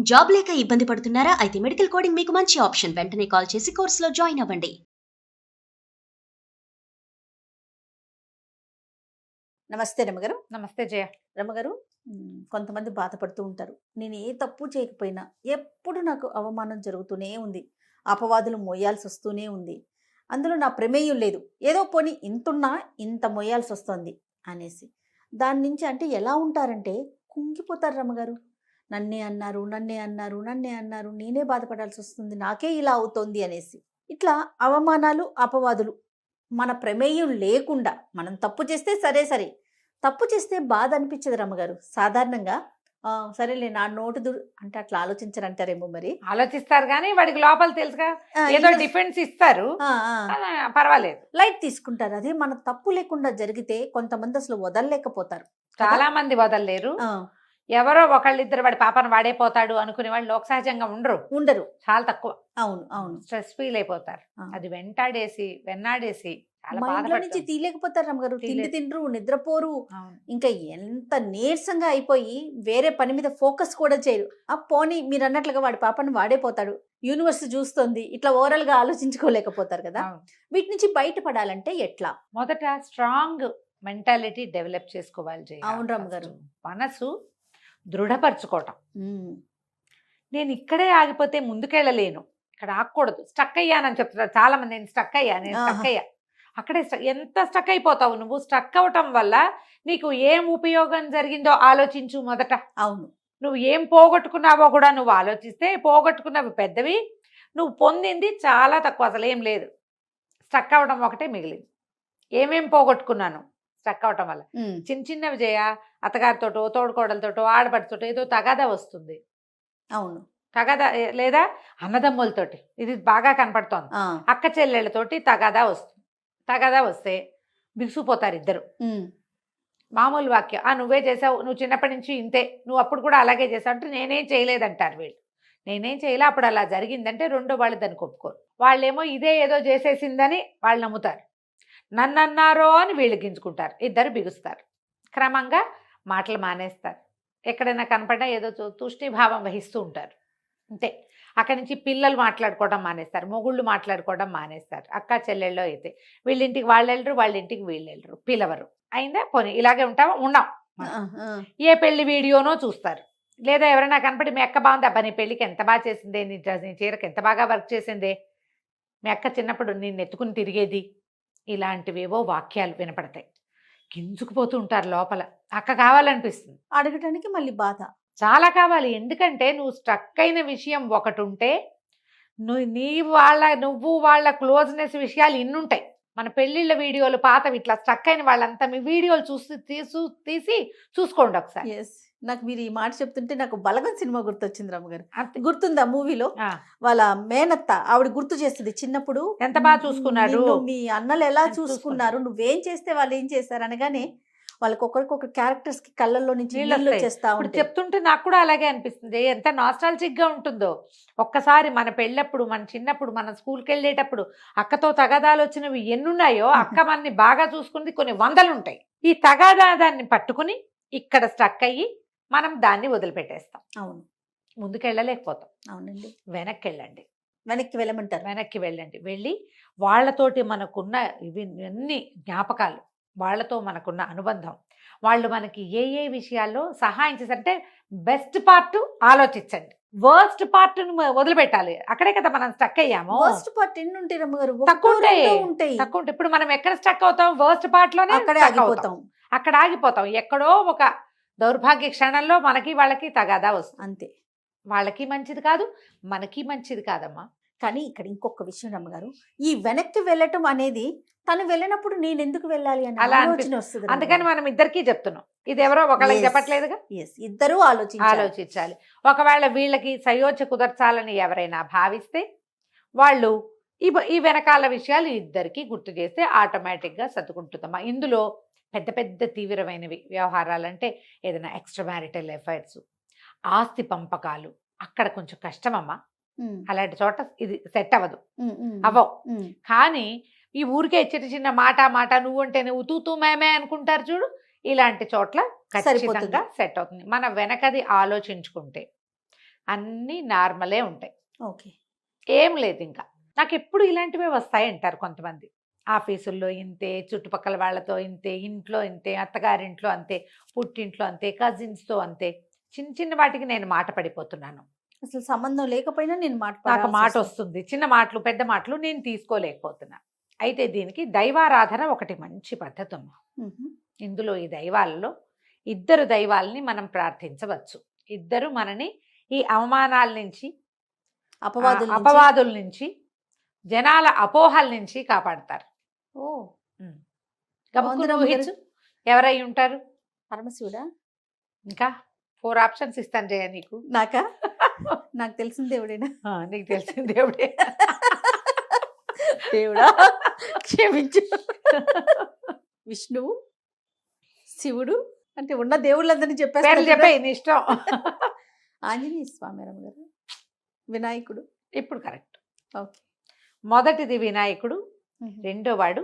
Job లేక ఇబ్బంది పడుతున్నారా? అయితే మెడికల్ కోడింగ్ మీకు మంచి ఆప్షన్. వెంటనే కాల్ చేసి కోర్సులో జాయిన్ అవ్వండి. నమస్తే రమగారు. నమస్తే జయ. రమగారు, కొంతమంది బాధపడుతూ ఉంటారు. నేను ఏ తప్పు చేయకపోయినా ఎప్పుడు నాకు అవమానం జరుగుతూనే ఉంది, అపవాదులు మోయాల్సి వస్తూనే ఉంది, అందులో నా ప్రమేయం లేదు, ఏదో పోనీ ఇంతున్నా ఇంత మోయాల్సి వస్తుంది అనేసి దాని నుంచి అంటే ఎలా ఉంటారంటే కుంగిపోతారు రమగారు. నన్నే అన్నారు, నన్నే అన్నారు, నన్నే అన్నారు, నేనే బాధపడాల్సి వస్తుంది, నాకే ఇలా అవుతోంది అనేసి ఇట్లా అవమానాలు అపవాదులు మన ప్రమేయం లేకుండా మనం తప్పు చేస్తే సరే తప్పు చేస్తే బాధ అనిపించదు రమ్మగారు సాధారణంగా. సరేలే నా నోటు అంటే అట్లా ఆలోచించరంటారేమో. మరి ఆలోచిస్తారు కానీ వాడికి లోపల తెలుసుగా ఏదో డిఫెన్స్ ఇస్తారు, పర్వాలేదు, లైట్ తీసుకుంటారు. అదే మన తప్పు లేకుండా జరిగితే కొంతమంది అసలు వదలలేకపోతారు. చాలా మంది వదలలేరు. ఎవరో ఒకళ్ళిద్దరు వాడి పాపను వాడే పోతాడు అనుకునే వాళ్ళు లోక సహజంగా ఉండరు, చాలా తక్కువ. అవును స్ట్రెస్ ఫీల్ అయిపోతారు. అది వెన్నాడేసి నుంచి తీయలేకపోతారు రమ్మగారు. తిండి తిండ్రు, నిద్రపోరు, ఇంకా ఎంత నీరసంగా అయిపోయి వేరే పని మీద ఫోకస్ కూడా చేయరు. పోనీ మీరు అన్నట్లుగా వాడి పాపను వాడేపోతాడు, యూనివర్స్ చూస్తుంది, ఇట్లా ఓవరాల్ గా ఆలోచించుకోలేకపోతారు కదా. వీటి నుంచి బయటపడాలంటే ఎట్లా? మొదట స్ట్రాంగ్ మెంటాలిటీ డెవలప్ చేసుకోవాలి. అవును రమ్మగారు. మనసు దృఢపరచుకోవటం. నేను ఇక్కడే ఆగిపోతే ముందుకెళ్ళలేను, ఇక్కడ ఆగకూడదు, స్టక్ అయ్యానని చెప్తున్నారు చాలా మంది. నేను స్టక్ అయ్యా అక్కడే ఎంత స్టక్ అయిపోతావు నువ్వు. స్టక్ అవటం వల్ల నీకు ఏం ఉపయోగం జరిగిందో ఆలోచించు మొదట. అవును, నువ్వు ఏం పోగొట్టుకున్నావో కూడా నువ్వు ఆలోచిస్తే పోగొట్టుకున్నవి పెద్దవి, నువ్వు పొందింది చాలా తక్కువ, అసలు ఏం లేదు. స్టక్ అవడం ఒకటే మిగిలింది. ఏమేం పోగొట్టుకున్నాను స్టక్ అవటం వల్ల? చిన్నవి చేయ, అత్తగారితోటో తోడుకోడలతోటో ఆడపడితోటో ఏదో తగాదా వస్తుంది. అవును, తగాదా లేదా అన్నదమ్ములతోటి, ఇది బాగా కనపడుతోంది. అక్క చెల్లెళ్ళతోటి తగాదా వస్తే బిగుసిపోతారు ఇద్దరు. మామూలు వాక్యం, నువ్వే చేసావు, నువ్వు చిన్నప్పటి నుంచి ఇంతే, నువ్వు అప్పుడు కూడా అలాగే చేసావు అంటే నేనేం చేయలేదంటారు వీళ్ళు. నేనేం చేయలే, అప్పుడు అలా జరిగిందంటే రెండో వాళ్ళు దాన్ని ఒప్పుకోరు. వాళ్ళేమో ఇదే ఏదో చేసేసిందని వాళ్ళు నమ్ముతారు. నన్ను అన్నారో అని వీళ్ళు గింజుకుంటారు, ఇద్దరు బిగుస్తారు. క్రమంగా మాటలు మానేస్తారు. ఎక్కడైనా కనపడినా ఏదో తూష్ణీభావం వహిస్తూ ఉంటారు, అంతే. అక్కడి నుంచి పిల్లలు మాట్లాడుకోవడం మానేస్తారు, మొగుళ్ళు మాట్లాడుకోవడం మానేస్తారు. అక్క చెల్లెళ్ళు అయితే వీళ్ళింటికి వాళ్ళు వెళ్ళరు, వాళ్ళ ఇంటికి వీళ్ళు వెళ్ళరు, పిలవరు. అయిందా పోనీ ఇలాగే ఉన్నాం. ఏ పెళ్లి వీడియోనో చూస్తారు, లేదా ఎవరైనా కనపడి మీ అక్క బాగుంది, అబ్బా నీ పెళ్ళికి ఎంత బాగా చేసిందే, నీ చీరకి ఎంత బాగా వర్క్ చేసిందే, మీ అక్క చిన్నప్పుడు నేను ఎత్తుకుని తిరిగేది, ఇలాంటివేవో వాక్యాలు వినపడతాయి. గింజుకుపోతూ ఉంటారు లోపల. అక్క కావాలనిపిస్తుంది, అడగటానికి మళ్ళీ బాధ చాలా కావాలి. ఎందుకంటే నువ్వు స్ట్రక్ అయిన విషయం ఒకటి ఉంటే నువ్వు వాళ్ళ క్లోజ్నెస్ విషయాలు ఇన్నుంటాయి. మన పెళ్ళిళ్ళ వీడియోలు పాతవి ఇట్లా స్ట్రక్ అయిన వాళ్ళంతా మీ వీడియోలు తీసి చూసుకోండి ఒకసారి. నాకు మీరు ఈ మాట చెప్తుంటే నాకు బలగం సినిమా గుర్తొచ్చింది రమ్మగారు. గుర్తుందా? మూవీలో వాళ్ళ మేనత్త ఆవిడ గుర్తు చేస్తుంది, చిన్నప్పుడు ఎంత బాగా చూసుకున్నాడు, మీ అన్నలు ఎలా చూసుకున్నారు, నువ్వేం చేస్తే వాళ్ళు ఏం చేశారు అనగానే వాళ్ళకి ఒకరికొక క్యారెక్టర్స్ కి కళ్ళల్లో నుంచి నీళ్ళు వచ్చేస్తా ఉంటాయి. చెప్తుంటే నాకు కూడా అలాగే అనిపిస్తుంది, ఎంత నాస్టాలజిక్ గా ఉంటుందో. ఒక్కసారి మన పెళ్ళప్పుడు, మన చిన్నప్పుడు, మన స్కూల్కి వెళ్ళేటప్పుడు అక్కతో తగాదాలు వచ్చినవి ఎన్నున్నాయో, అక్క మనని బాగా చూసుకుంది కొన్ని వందలు ఉంటాయి. ఈ తగాదాన్ని పట్టుకుని ఇక్కడ స్టక్ అయ్యి మనం దాన్ని వదిలిపెట్టేస్తాం. అవును, ముందుకెళ్ళలేకపోతాం. అవునండి, వెనక్కి వెళ్ళండి. వెనక్కి వెళ్ళమంటారు. వెనక్కి వెళ్ళండి. వెళ్ళి వాళ్ళతోటి మనకున్న ఇవన్నీ జ్ఞాపకాలు, వాళ్ళతో మనకున్న అనుబంధం, వాళ్ళు మనకి ఏ విషయాల్లో సహాయం చేశారంటే బెస్ట్ పార్ట్ ఆలోచించండి, వర్స్ట్ పార్ట్ వదిలిపెట్టాలి. అక్కడే కదా మనం స్టక్ అయ్యాము. వర్స్ట్ పార్ట్ ఎన్ని ఉంటాయి రమ్మగారు? తక్కువ ఉంటాయి. ఇప్పుడు మనం ఎక్కడ స్టక్ అవుతాం? వర్స్ట్ పార్ట్ లోనే అక్కడ ఆగిపోతాం. ఎక్కడో ఒక దౌర్భాగ్య క్షణంలో మనకి వాళ్ళకి తగాదా వస్తుంది, అంతే. వాళ్ళకి మంచిది కాదు, మనకి మంచిది కాదమ్మా. కానీ ఇక్కడ ఇంకొక విషయం రమ్మగారు, ఈ వెనక్కి వెళ్ళటం అనేది తను వెళ్ళినప్పుడు నేను ఎందుకు వెళ్ళాలి అని ఆలోచన వస్తుంది. అందుకని మనం ఇద్దరికీ చెప్తున్నాం, ఇది ఎవరో ఒకళ్ళకి చెప్పట్లేదుగా, ఇద్దరూ ఆలోచించాలి. ఒకవేళ వీళ్ళకి సయోధ్య కుదర్చాలని ఎవరైనా భావిస్తే వాళ్ళు ఈ వెనకాల విషయాలు ఇద్దరికి గుర్తు చేస్తే ఆటోమేటిక్గా సర్దుకుంటుందమ్మా. ఇందులో పెద్ద పెద్ద తీవ్రమైనవి వ్యవహారాలంటే ఏదైనా ఎక్స్ట్రా మ్యారిటల్ ఎఫైర్స్, ఆస్తి పంపకాలు, అక్కడ కొంచెం కష్టమమ్మా. అలాంటి చోట ఇది సెట్ అవ్వదు, కానీ ఈ ఊరికే చిన్న మాట నువ్వు అంటే నువ్వు తూతూ మేమే అనుకుంటారు చూడు, ఇలాంటి చోట్ల ఖచ్చితంగా సెట్ అవుతుంది. మన వెనకది ఆలోచించుకుంటే అన్నీ నార్మలే ఉంటాయి. ఓకే. ఏం లేదు ఇంకా. నాకు ఎప్పుడు ఇలాంటివే వస్తాయి అంటారు కొంతమంది. ఆఫీసుల్లో ఇంతే, చుట్టుపక్కల వాళ్ళతో ఇంతే, ఇంట్లో ఇంతే, అత్తగారింట్లో అంతే, పుట్టింట్లో అంతే, కజిన్స్‌తో అంతే. చిన్న చిన్న వాటికి నేను మాట పడిపోతున్నాను. అసలు సంబంధం లేకపోయినా నేను మాట నాకు పడాల్సి మాట వస్తుంది. వస్తుంది. చిన్న మాటలు, పెద్ద మాటలు నేను తీసుకోలేకపోతున్నా. అయితే దీనికి దైవారాధన ఒకటి మంచి పద్ధతమ్మ. మ్మ్. ఇందులో ఈ దైవాలలో ఇద్దరు దైవాలని మనం ప్రార్థించవచ్చు. ఇద్దరు మనని ఈ అవమానాల నుంచి, అపవాదుల నుంచి. అపవాదుల నుంచి, జనాల అపోహల నుంచి కాపాడతారు. ఓ గబుక్కున బాగుందిరా అమ్మగారు. ఊహించు ఎవరై ఉంటారు. పరమశివుడా? ఇంకా 4 ఆప్షన్స్ ఇస్తాను జయ నీకు. నాకా? నాకు తెలిసిన దేవుడేనా? నీకు తెలిసిన దేవుడే. దేవుడా క్షమించు. విష్ణువు, శివుడు, అంటే ఉన్న దేవుళ్ళందరినీ పేర్లు చెప్పేస్తారు. చెప్పే నీ ఇష్టం. ఆంజనేయ స్వామి రమ్మగారు, వినాయకుడు. ఇప్పుడు కరెక్ట్. ఓకే. మొదటిది వినాయకుడు, రెండో వాడు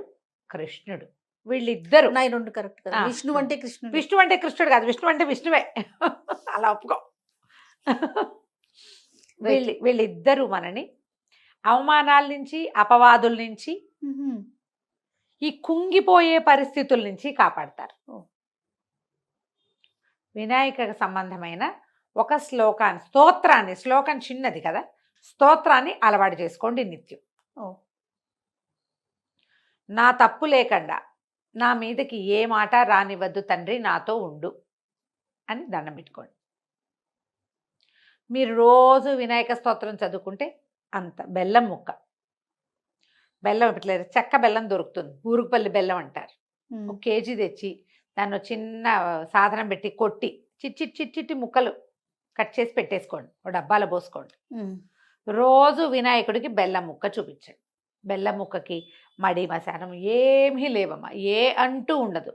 కృష్ణుడు. వీళ్ళిద్దరు. ఉన్నాయి 2 కరెక్ట్ కదా. ఆ. విష్ణువు అంటే కృష్ణుడు. విష్ణు అంటే కృష్ణుడు కాదు, విష్ణు అంటే విష్ణువే. అలా ఒప్పుకో. వీళ్ళిద్దరూ మనని అవమానాల నుంచి, అపవాదుల నుంచి, మ్మ్. ఈ కుంగిపోయే పరిస్థితుల నుంచి కాపాడతారు. ఓ. వినాయక సంబంధమైన ఒక స్తోత్రాన్ని, శ్లోకం చిన్నది కదా, స్తోత్రాన్ని అలవాటు చేసుకోండి నిత్యం. ఓ. నా తప్పు లేకుండా నా మీదకి ఏ మాట రానివద్దు తండ్రి, నాతో ఉండు అని దండం పెట్టుకోండి. మీరు రోజు వినాయక స్తోత్రం చదువుకుంటే అంత బెల్లం ముక్క, బెల్లం ఇట్లేదు, చెక్క బెల్లం దొరుకుతుంది, ఊరుగుపల్లి బెల్లం అంటారు. మ్మ్. 1 కేజీ తెచ్చి దాన్ని ఒక చిన్న సాధనం పెట్టి కొట్టి చిట్టి ముక్కలు కట్ చేసి పెట్టేసుకోండి, ఒక డబ్బాలో పోసుకోండి. మ్మ్. రోజు వినాయకుడికి బెల్లం ముక్క చూపించండి. బెల్లం ముక్కకి మడి మశానం ఏమీ లేవమ్మా, ఏ అంటూ ఉండదు.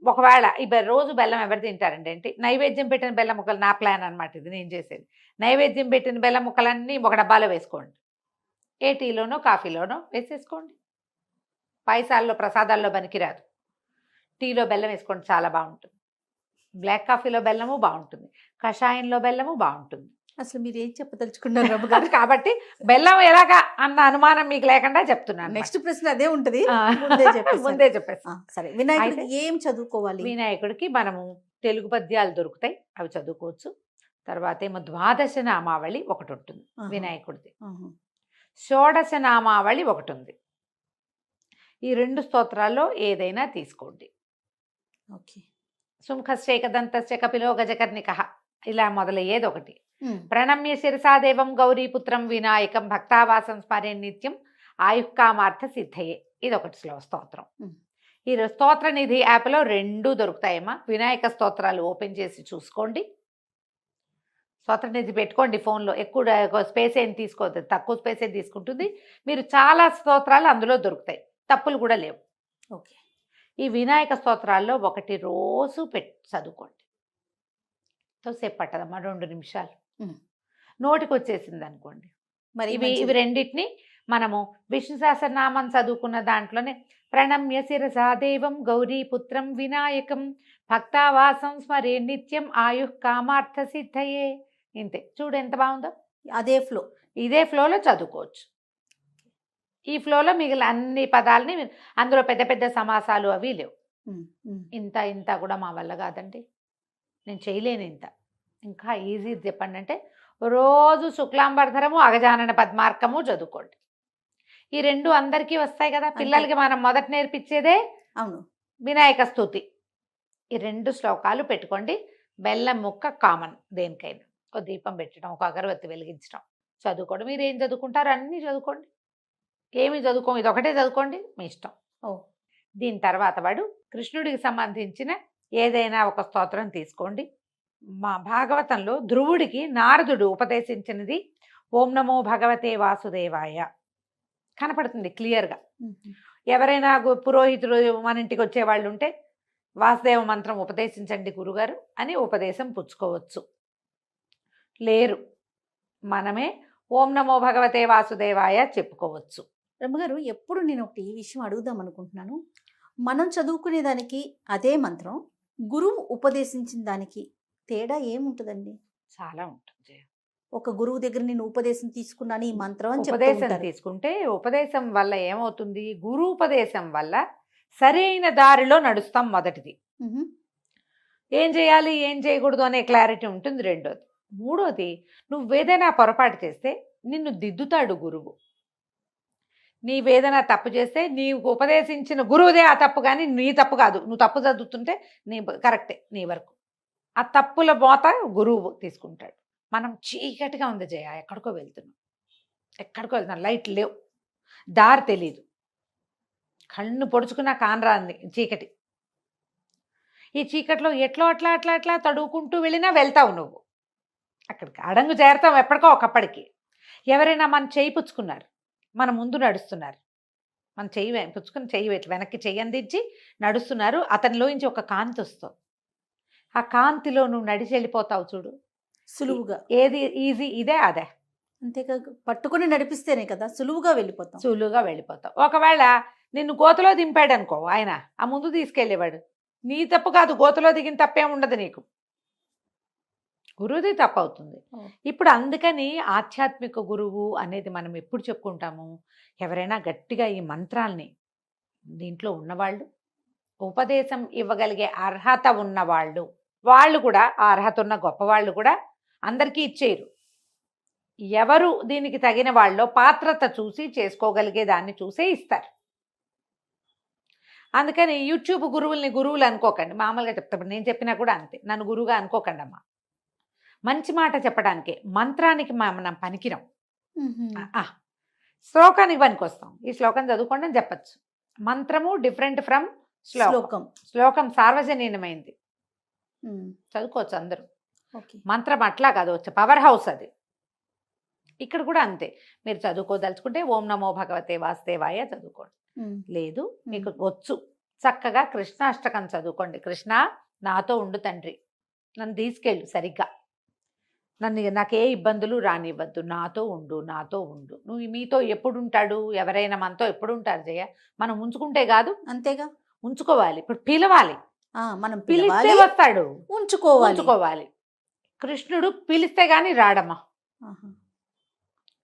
ఒకవేళ రోజు బెల్లం ఎవరు తింటారండి అంటే, నైవేద్యం పెట్టిన బెల్లం ముక్కలు, నా ప్లాన్ అనమాట ఇది, నేను చేసేది. నైవేద్యం పెట్టిన బెల్లం ముక్కలన్నీ ఒక డబ్బాలో వేసుకోండి, ఏ టీలోనో కాఫీలోనో వేసేసుకోండి. పాయసాల్లో, ప్రసాదాల్లో పనికిరాదు. టీలో బెల్లం వేసుకోండి, చాలా బాగుంటుంది. బ్లాక్ కాఫీలో బెల్లము బాగుంటుంది, కషాయంలో బెల్లము బాగుంటుంది. అసలు మీరు ఏం చెప్పదలుచుకున్నారు రమ్మగారు? కాబట్టి బెల్లం ఎలాగా అన్న అనుమానం మీకు లేకుండా చెప్తున్నాను. నెక్స్ట్ ప్రశ్న అదే ఉంటది. ముందే చెప్పేసి. సరే, వినాయకుడికి ఏం చదువుకోవాలి? వినాయకుడికి మనము తెలుగు పద్యాలు దొరుకుతాయి, అవి చదువుకోవచ్చు. తర్వాత ఏమో ద్వాదశ నామావళి ఒకటి ఉంటుంది వినాయకుడిది, షోడశ నామావళి ఒకటి ఉంది. ఈ 2 స్తోత్రాల్లో ఏదైనా తీసుకోండి. ఓకే. సుముఖశ్చేకదంతశ్చ కపిలో గజకర్ణికః ఇలా మొదలయ్యేది ఒకటి. ప్రణమ్య శిరసాదేవం గౌరీపుత్రం వినాయకం భక్తావాసం స్మరే నిత్యం ఆయుక్కామార్థ సిద్ధయే, ఇది ఒకటి స్తోత్రం. ఈ స్తోత్ర నిధి యాప్లో 2 దొరుకుతాయమ్మా. వినాయక స్తోత్రాలు ఓపెన్ చేసి చూసుకోండి, స్తోత్ర నిధి పెట్టుకోండి ఫోన్లో. ఎక్కువ స్పేస్ ఏం తీసుకోవద్దు, తక్కువ స్పేసే తీసుకుంటుంది. మీరు చాలా స్తోత్రాలు అందులో దొరుకుతాయి, తప్పులు కూడా లేవు. ఓకే. ఈ వినాయక స్తోత్రాల్లో ఒకటి రోజు చదువుకోండి. సేపు పట్టదమ్మా, 2 నిమిషాలు నోటికి వచ్చేసింది అనుకోండి. మరి ఇవి రెండింటిని మనము విష్ణు సహస్రనామం చదువుకున్న దాంట్లోనే ప్రణమ్య శిరసాదేవం గౌరీపుత్రం వినాయకం భక్తావాసం స్మరే నిత్యం ఆయుః కామార్థ సిద్ధయే, ఇంతే. చూడు ఎంత బాగుందో. అదే ఫ్లో, ఇదే ఫ్లోలో చదువుకోవచ్చు. ఈ ఫ్లోలో మిగిలిన అన్ని పదాలని, అందులో పెద్ద పెద్ద సమాసాలు అవి లేవు. ఇంత కూడా మా వల్ల కాదండి, నేను చేయలేను ఇంత. ఇంకా ఈజీ చెప్పండి అంటే, రోజు శుక్లాంబరధరము అగజానన పద్మార్కము చదువుకోండి. ఈ 2 అందరికీ వస్తాయి కదా. పిల్లలకి మనం మొదట నేర్పించేదే అవును వినాయక స్తుతి. ఈ 2 శ్లోకాలు పెట్టుకోండి. బెల్లం ముక్క కామన్ దేనికైనా. ఒక దీపం పెట్టడం, ఒక అగరబత్తి వెలిగించడం, చదువుకోండి. మీరు ఏం చదువుకుంటారో అన్నీ చదువుకోండి, ఏమి చదువుకో, ఇది ఒకటే చదువుకోండి, మీ ఇష్టం. దీని తర్వాత వాడు కృష్ణుడికి సంబంధించిన ఏదైనా ఒక స్తోత్రం తీసుకోండి. మా భాగవతంలో ధ్రువుడికి నారదుడు ఉపదేశించినది ఓం నమో భగవతే వాసుదేవాయ కనపడుతుంది క్లియర్గా. ఎవరైనా పురోహితుడు మన ఇంటికి వచ్చేవాళ్ళు ఉంటే వాసుదేవ మంత్రం ఉపదేశించండి గురుగారు అని ఉపదేశం పుచ్చుకోవచ్చు. లేరు, మనమే ఓం నమో భగవతే వాసుదేవాయ చెప్పుకోవచ్చు. రమ్మగారు, ఎప్పుడు నేను ఒకటి ఈ విషయం అడుగుదాం అనుకుంటున్నాను. మనం చదువుకునే దానికి అదే మంత్రం, గురువు ఉపదేశించిన దానికి తేడా ఏముంటుందండి? చాలా ఉంటుంది జయ. ఒక గురువు దగ్గర నేను ఉపదేశం తీసుకున్నాను ఈ మంత్రం అని చెప్తూ ఉపదేశం ఉంటారు. తీసుకుంటే ఉపదేశం వల్ల ఏమవుతుంది, గురూపదేశం వల్ల సరైన దారిలో నడుస్తాం మొదటిది. మ్హూ. ఏం చేయాలి ఏం చేయకూడదు అనే క్లారిటీ ఉంటుంది రెండోది. మూడోది, నువ్వేదైనా పొరపాటు చేస్తే నిన్ను దిద్దుతాడు గురువు. నీవేదైనా తప్పు చేస్తే నీకు ఉపదేశించిన గురువుదే ఆ తప్పు, కానీ నీ తప్పు కాదు. నువ్వు తప్పు చదువుతుంటే నీ కరెక్టే నీ వరకు. ఆ తప్పుల మోత గురువు తీసుకుంటాడు. మనం చీకటిగా ఉంది జయ, ఎక్కడికో వెళ్తున్నాం, లైట్ లేవు, దారి తెలీదు, కళ్ళు పొడుచుకున్న కానరాంది చీకటి. ఈ చీకట్లో ఎట్లో అట్లా అట్లా అట్లా తడువుకుంటూ వెళ్ళినా వెళ్తావు నువ్వు, అక్కడికి అడంగు చేరతావు ఎప్పటికో ఒకప్పటికి. ఎవరైనా మన చేయి పుచ్చుకున్నారు, మన ముందు నడుస్తున్నారు, మన చెయ్యి పుచ్చుకుని చెయ్యి వెనక్కి చెయ్యి అందించి నడుస్తున్నారు, అతనిలోంచి ఒక కాంతి వస్తుంది. ఆ కాంతిలో నువ్వు నడిచి వెళ్ళిపోతావు చూడు, సులువుగా. ఏది ఈజీ, ఇదే అదే. అంతేకా, పట్టుకుని నడిపిస్తేనే కదా సులువుగా వెళ్ళిపోతాం. ఒకవేళ నిన్ను గోతలో దింపాడు అనుకో ఆయన, ఆ ముందు తీసుకెళ్ళేవాడు, నీ తప్పు కాదు, గోతలో దిగిన తప్పేం ఉండదు నీకు, గురువుది తప్పు అవుతుంది. ఇప్పుడు అందుకని ఆధ్యాత్మిక గురువు అనేది మనం ఎప్పుడు చెప్పుకుంటాము, ఎవరైనా గట్టిగా ఈ మంత్రాల్ని దీంట్లో ఉన్నవాళ్ళు, ఉపదేశం ఇవ్వగలిగే అర్హత ఉన్నవాళ్ళు, వాళ్ళు కూడా, ఆ అర్హత ఉన్న గొప్పవాళ్ళు కూడా అందరికీ ఇచ్చేయరు. ఎవరు దీనికి తగిన వాళ్ళో పాత్రత చూసి చేసుకోగలిగే దాన్ని చూసే ఇస్తారు. అందుకని యూట్యూబ్ గురువులు అనుకోకండి, మామూలుగా చెప్తాను, నేను చెప్పినా కూడా అంతే, నన్ను గురువుగా అనుకోకండి అమ్మా. మంచి మాట చెప్పడానికే, మంత్రానికి మనం పనికిరాం, శ్లోకానికి పనికొస్తాం. ఈ శ్లోకం చదువుకోండి అని చెప్పచ్చు. మంత్రము డిఫరెంట్ ఫ్రమ్ శ్లోకం సార్వజనీయమైంది, చదువుకోవచ్చు అందరూ. మంత్రం అట్లా కాదు, వచ్చే పవర్ హౌస్ అది. ఇక్కడ కూడా అంతే, మీరు చదువుకోదలుచుకుంటే ఓం నమో భగవతే వాసుదేవాయ చదువుకోండి, లేదు మీకు వచ్చు చక్కగా కృష్ణాష్టకం చదువుకోండి. కృష్ణ నాతో ఉండు తండ్రి, నన్ను తీసుకెళ్ళు సరిగ్గా, నాకు ఏ ఇబ్బందులు రానివ్వద్దు, నాతో ఉండు. నువ్వు మీతో ఎప్పుడు ఉంటాడు, ఎవరైనా మనతో ఎప్పుడు ఉంటారు జయ, మనం ఉంచుకుంటే కాదు, అంతేగా, ఉంచుకోవాలి. ఇప్పుడు పిలవాలి, మనం పిలిస్తే వస్తాడు, ఉంచుకోవాలి. కృష్ణుడు పిలిస్తే గాని రాడమ్మా.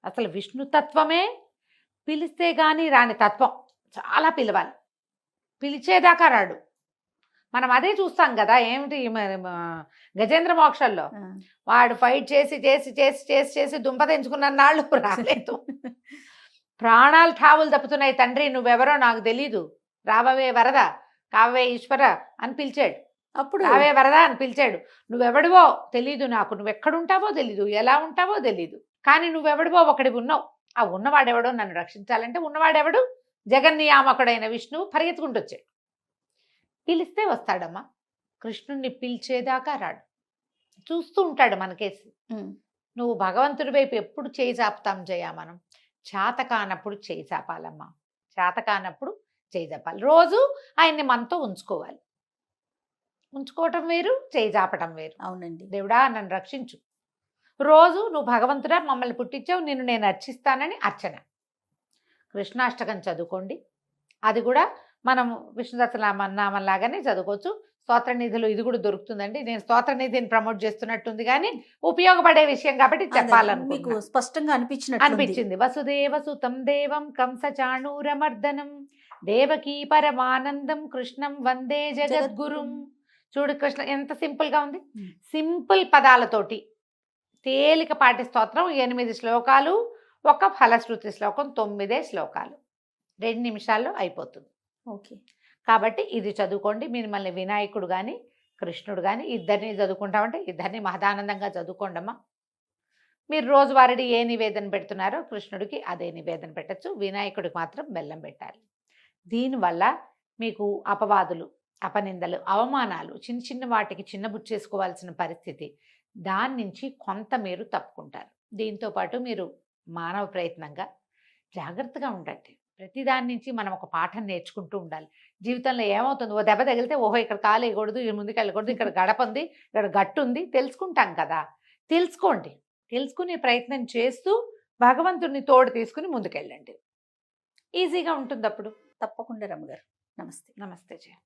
అసలు విష్ణుతత్వమే పిలిస్తే గాని రాని తత్వం, చాలా పిలవాలి, పిలిచేదాకా రాడు. మనం అదే చూస్తాం కదా, ఏమిటి గజేంద్ర మోక్షంలో వాడు ఫైట్ చేసి చేసి చేసి చేసి చేసి దుంప తెంచుకున్న నాళ్ళు రాలేదు, ప్రాణాలు ఠావులు తప్పుతున్నాయి, తండ్రి నువ్వెవరో నాకు తెలీదు, రావవే వరద, కావే ఈశ్వర అని పిలిచాడు. అప్పుడు రావే వరద అని పిలిచాడు. నువ్వెవడివో తెలీదు నాకు, నువ్వెక్కడుంటావో తెలీదు, ఎలా ఉంటావో తెలీదు, కానీ నువ్వెవడివో ఒకటి ఉన్నావు. ఆ ఉన్నవాడెవడో నన్ను రక్షించాలంటే ఉన్నవాడెవడు, జగన్నియామకుడైన విష్ణువు పరిగెత్తుకుంటూ వచ్చాడు. పిలిస్తే వస్తాడమ్మా, కృష్ణుణ్ణి పిలిచేదాకా రాడు, చూస్తూ ఉంటాడు మనకేసి. నువ్వు భగవంతుడి వైపు ఎప్పుడు చేయి చాపుతాం జయ, మనం చేతకానప్పుడు చేయి చాపాలమ్మా, చేతకానప్పుడు చేయి చాపాలి. రోజు ఆయన్ని మనతో ఉంచుకోవాలి, ఉంచుకోవటం వేరు, చేయి చాపటం వేరు. అవునండి. దేవుడా నన్ను రక్షించు, రోజు నువ్వు భగవంతుడా మమ్మల్ని పుట్టించావు, నిన్ను నేను అర్చిస్తానని అర్చన. కృష్ణాష్టకం చదువుకోండి, అది కూడా మనం విష్ణు సహస్రనామం లాగానే చదువుకోవచ్చు. స్తోత్రనిధిలో ఇది కూడా దొరుకుతుందండి. నేను స్తోత్రనిధిని ప్రమోట్ చేస్తున్నట్టుంది, కానీ ఉపయోగపడే విషయం కాబట్టి చెప్పాలనుకుంటున్నాను. స్పష్టంగా అనిపించింది. వసుదేవ సుతం దేవం కంస చాణూరమర్దనం దేవకీ పరమానందం కృష్ణం వందే జగద్గురుం. చూడు కృష్ణ ఎంత సింపుల్ గా ఉంది, సింపుల్ పదాలతోటి తేలికపాటి స్తోత్రం. 8 శ్లోకాలు, ఒక ఫలశ్రుతి శ్లోకం, 9 శ్లోకాలు, 2 నిమిషాల్లో అయిపోతుంది. ఓకే, కాబట్టి ఇది చదువుకోండి. మిమ్మల్ని వినాయకుడు కానీ కృష్ణుడు కానీ ఇద్దరిని చదువుకుంటామంటే ఇద్దరిని మహదానందంగా చదువుకోండి అమ్మా. మీరు రోజువారీ ఏ నివేదన పెడుతున్నారో కృష్ణుడికి అదే నివేదన పెట్టచ్చు, వినాయకుడికి మాత్రం బెల్లం పెట్టాలి. దీనివల్ల మీకు అపవాదులు, అపనిందలు, అవమానాలు, చిన్న చిన్న వాటికి చిన్నబుచ్చేసుకోవాల్సిన పరిస్థితి, దాని నుంచి కొంత మీరు తప్పుకుంటారు. దీంతోపాటు మీరు మానవ ప్రయత్నంగా జాగ్రత్తగా ఉండండి. ప్రతి దాని నుంచి మనం ఒక పాఠం నేర్చుకుంటూ ఉండాలి. జీవితంలో ఏమవుతుంది, ఓ దెబ్బ తగిలితే ఓహో ఇక్కడ కాలు వేయకూడదు, ముందుకు వెళ్ళకూడదు, ఇక్కడ గడప ఉంది, ఇక్కడ గట్టు ఉంది, తెలుసుకుంటాం కదా. తెలుసుకోండి, తెలుసుకునే ప్రయత్నం చేస్తూ భగవంతుడిని తోడు తీసుకుని ముందుకెళ్ళండి, ఈజీగా ఉంటుంది అప్పుడు. తప్పకుండా రమ్మగారు. నమస్తే. నమస్తే జయ.